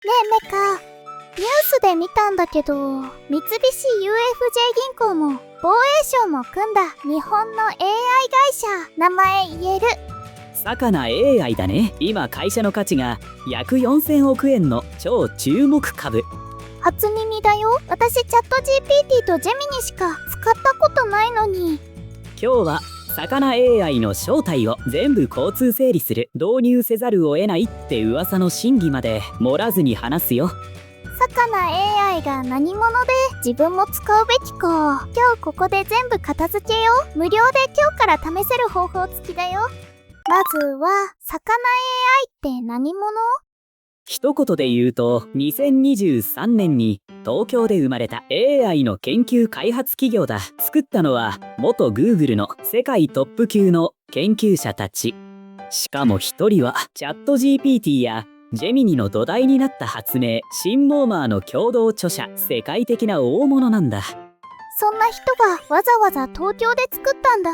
メカ、ニュースで見たんだけど、三菱 UFJ 銀行も防衛省も組んだ日本の AI 会社、名前言える？サカナ AI だね。今会社の価値が約4000億円の超注目株。初耳だよ。私チャット GPT とジェミニしか使ったことないのに。今日はサカナ AI の正体を全部交通整理する。導入せざるを得ないって噂の真偽まで盛らずに話すよ。サカナ AI が何者で自分も使うべきか。今日ここで全部片付けよう。無料で今日から試せる方法付きだよ。まずはサカナ AI って何者？一言で言うと、2023年に東京で生まれた AI の研究開発企業だ。作ったのは元 Google の世界トップ級の研究者たち。しかも一人はチャット GPT やジェミニの土台になった発明、シンモーマーの共同著者、世界的な大物なんだ。そんな人がわざわざ東京で作ったんだ。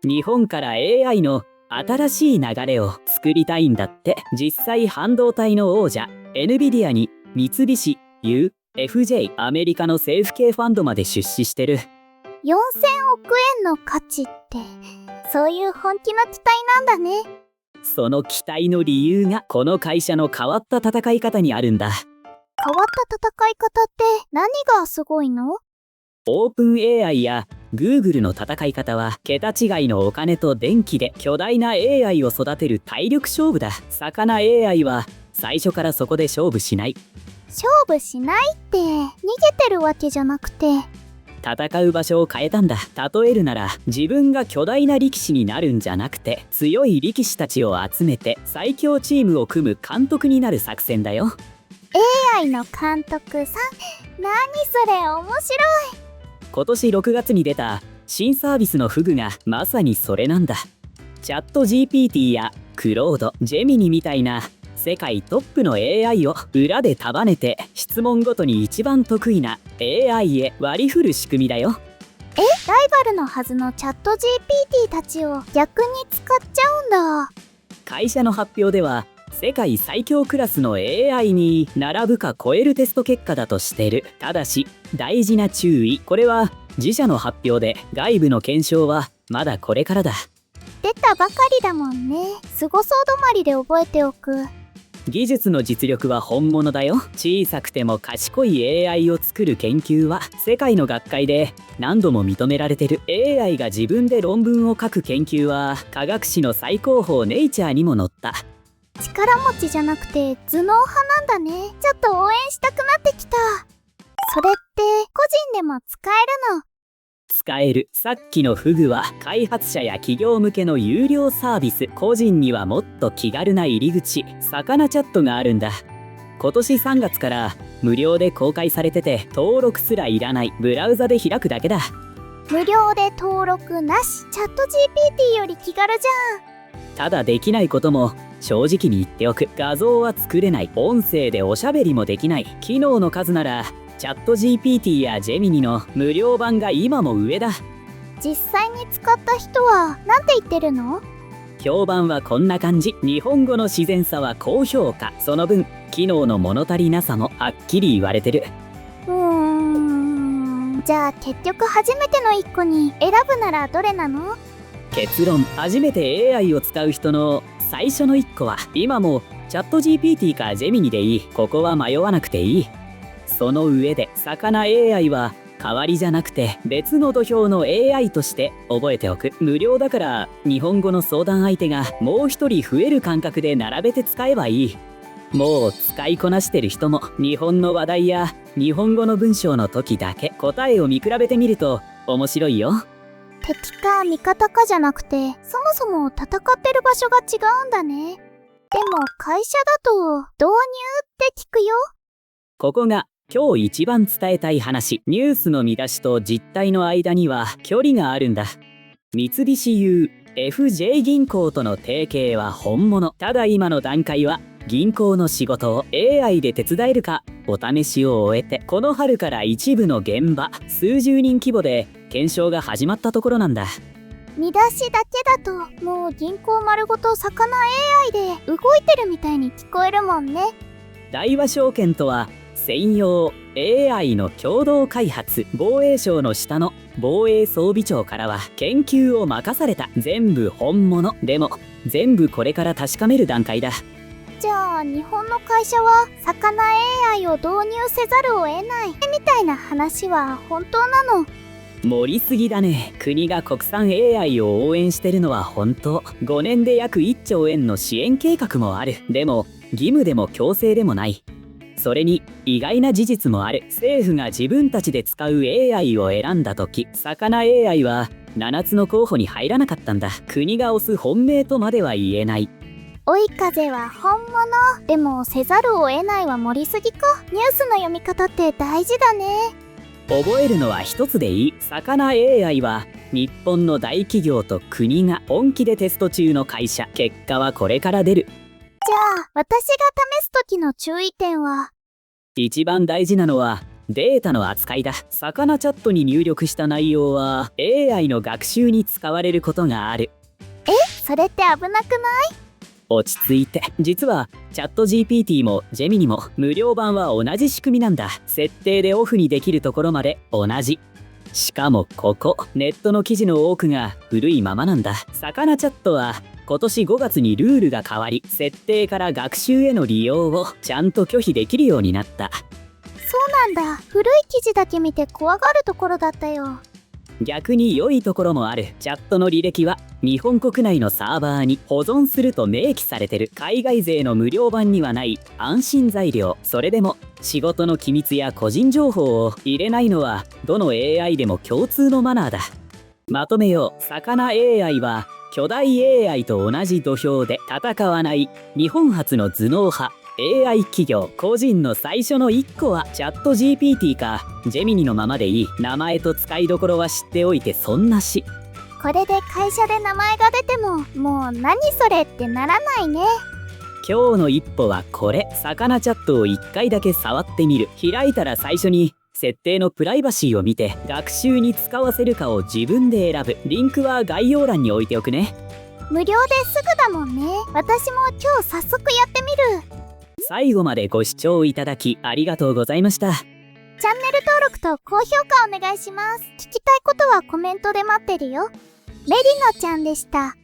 日本から AI の新しい流れを作りたいんだって。実際半導体の王者 NVIDIA に三菱 UFJ アメリカの政府系ファンドまで出資してる。4000億円の価値って、そういう本気の期待なんだね。その期待の理由がこの会社の変わった戦い方にあるんだ。変わった戦い方って何がすごいの？オープン AI や Google の戦い方は桁違いのお金と電気で巨大な AI を育てる体力勝負だ。サカナ AI は最初からそこで勝負しない。勝負しないって逃げてるわけじゃなくて、戦う場所を変えたんだ。例えるなら自分が巨大な力士になるんじゃなくて、強い力士たちを集めて最強チームを組む監督になる作戦だよ。 AI の監督さん、何それ面白い。今年6月に出た新サービスのフグがまさにそれなんだ。チャット GPT やクロード、ジェミニみたいな世界トップの AI を裏で束ねて質問ごとに一番得意な AI へ割り振る仕組みだよ。ライバルのはずのチャット GPT たちを逆に使っちゃうんだ。会社の発表では世界最強クラスの AI に並ぶか超えるテスト結果だとしてる。ただし大事な注意。これは自社の発表で外部の検証はまだこれからだ。出たばかりだもんね。すごそう止まりで覚えておく。技術の実力は本物だよ。小さくても賢い AI を作る研究は世界の学会で何度も認められてる。 AI が自分で論文を書く研究は科学誌の最高峰ネイチャーにも載った。力持ちじゃなくて頭脳派なんだね。ちょっと応援したくなってきた。それって個人でも使えるの？使える。さっきのフグは開発者や企業向けの有料サービス。個人にはもっと気軽な入り口、サカナチャットがあるんだ。今年3月から無料で公開されてて、登録すらいらない。ブラウザで開くだけだ。無料で登録なし。チャット GPT より気軽じゃん。ただできないことも正直に言っておく。画像は作れない。音声でおしゃべりもできない。機能の数ならチャット GPT やジェミニの無料版が今も上だ。実際に使った人はなんて言ってるの？評判はこんな感じ。日本語の自然さは高評価。その分機能の物足りなさもはっきり言われてる。じゃあ結局初めての1個に選ぶならどれなの？結論、初めて AI を使う人の最初の1個は今もチャット GPT かジェミニでいい。ここは迷わなくていい。その上でサカナ AI は代わりじゃなくて別の土俵の AI として覚えておく。無料だから日本語の相談相手がもう一人増える感覚で並べて使えばいい。もう使いこなしてる人も日本の話題や日本語の文章の時だけ答えを見比べてみると面白いよ。敵か味方かじゃなくて、そもそも戦ってる場所が違うんだね。でも会社だと導入って聞くよ。ここが今日一番伝えたい話。ニュースの見出しと実態の間には距離があるんだ。三菱 UFJ 銀行との提携は本物。ただ今の段階は銀行の仕事を AI で手伝えるかお試しを終えて、この春から一部の現場数十人規模で検証が始まったところなんだ。見出しだけだともう銀行丸ごとサカナ AI で動いてるみたいに聞こえるもんね。大和証券とは専用 AI の共同開発、防衛省の下の防衛装備庁からは研究を任された。全部本物。でも全部これから確かめる段階だ。じゃあ日本の会社は魚 AI を導入せざるを得ないみたいな話は本当なの？盛りすぎだね。国が国産 AI を応援してるのは本当。5年で約1兆円の支援計画もある。でも義務でも強制でもない。それに意外な事実もある。政府が自分たちで使う AI を選んだ時、魚 AI は7つの候補に入らなかったんだ。国が推す本命とまでは言えない。追い風は本物。でもせざるを得ないは盛りすぎか。ニュースの読み方って大事だね。覚えるのは一つでいい。魚 AI は日本の大企業と国が本気でテスト中の会社。結果はこれから出る。じゃあ私が試す時の注意点は？一番大事なのはデータの扱いだ。魚チャットに入力した内容は AI の学習に使われることがある。それって危なくない？落ち着いて。実はチャット GPT もジェミニも無料版は同じ仕組みなんだ。設定でオフにできるところまで同じ。しかもここネットの記事の多くが古いままなんだ。魚チャットは今年5月にルールが変わり、設定から学習への利用をちゃんと拒否できるようになった。そうなんだ。古い記事だけ見て怖がるところだったよ。逆に良いところもある。チャットの履歴は日本国内のサーバーに保存すると明記されてる。海外勢の無料版にはない安心材料。それでも仕事の機密や個人情報を入れないのはどの AI でも共通のマナーだ。まとめよう。魚 AI は巨大 AI と同じ土俵で戦わない日本初の頭脳派 AI 企業。個人の最初の1個はチャット GPT かジェミニのままでいい。名前と使いどころは知っておいて損なし。これで会社で名前が出てももう何それってならないね。今日の一歩はこれ。魚チャットを1回だけ触ってみる。開いたら最初に設定のプライバシーを見て学習に使わせるかを自分で選ぶ。リンクは概要欄に置いておくね。無料ですぐだもんね。私も今日早速やってみる。最後までご視聴いただきありがとうございました。チャンネル登録と高評価お願いします。聞きたいことはコメントで待ってるよ。レリノちゃんでした。